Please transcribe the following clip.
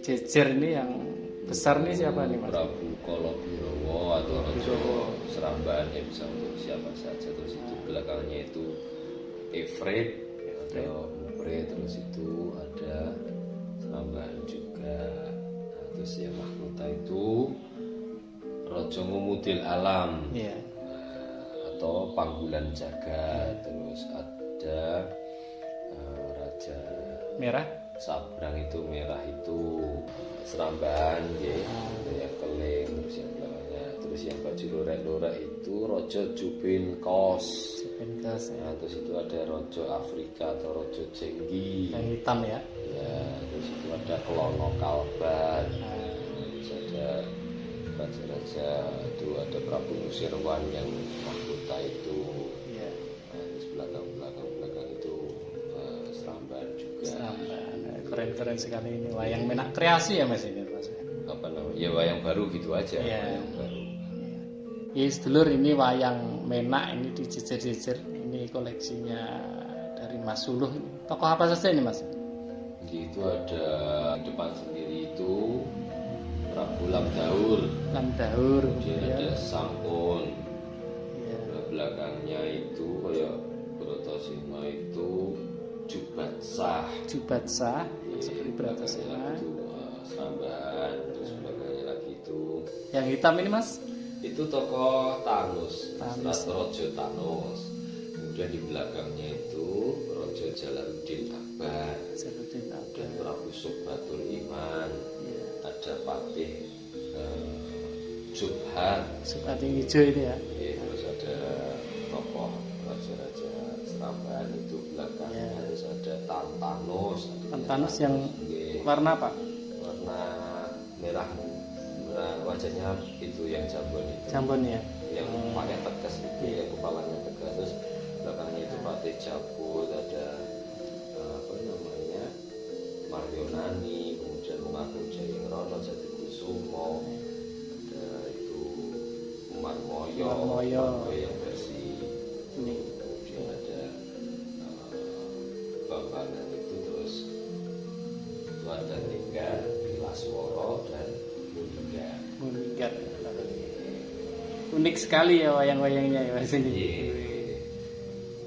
Jejer ini yang besar nih siapa nih Mas? Prabu Kolobirowo atau Raja Seramban, ya bisa untuk siapa saja. Terus itu belakangnya itu Ifrit atau Uprit, terus itu ada Seramban juga. Nah, terus yang mahkota itu Raja Ngumudil Alam, Iya. atau Panggulan Jagat. Terus ada Raja Merah. Sabrang itu merah itu Seramban ya, yang keling. Terus yang belakangnya, terus yang baju lorek-lorek itu Rojo Jubin Kos. Pintas ya. Nah, terus itu ada Rojo Afrika atau Rojo Jenggi. Yang hitam ya. Ya, terus itu ada Kelono Kalbar. Terus ada raja-raja itu ada Prabu Nusirwan yang mahkota itu. Iya. Nah, terus belakang itu Seramban juga. Seramban. Keren-keren sekali ini wayang Menak kreasi ya Mas ini Mas. Apa namanya? Ya wayang baru gitu aja. Iya. Wayang baru. Ya sedulur, ini wayang Menak ini di jejer-jejer. Ini koleksinya dari Mas Suluh. Tokoh apa saja ini Mas? Itu ada depan sendiri itu Prabu Lamdaur. Lamdaur. Kemudian ada Sampun. Iya. Nah, belakangnya itu kayak Bratasena itu Jubat Sah. Jubat Sah seperti Belakangnya Bratasena. itu Seramban. Terus belakangnya lagi itu Yang hitam ini Mas? itu tokoh Tanus, Tanus. Rojo Tanus. Kemudian di belakangnya itu Rojo Jalaluddin Akbar Jalaluddin dan Akbar. Prabu Subhatul Iman. Iya. Ada Patih Jubhat. Subhati hijau ini ya. Terus ada tokoh raja-raja Seramban itu belakangnya. Ya. Terus ada Tantanus. Tantanus yang Nggih. warna apa? Warna merah. Nah, wajahnya itu yang jambon itu. Jambon ya. Yang pakai tegas itu, yang kepalanya tegas. Terus belakangnya itu Patih Jabut, ada apa namanya, Marionani, kemudian mengaku Jayengrono, Jatikusumo, ada itu Umar Moyo, yang versi Ini. kemudian ada Bambangan itu, terus Tuan Tinggal, Bilasworo, dan Muningga. Muninggar. Unik sekali ya wayang-wayangnya ya Mas ini. Iya.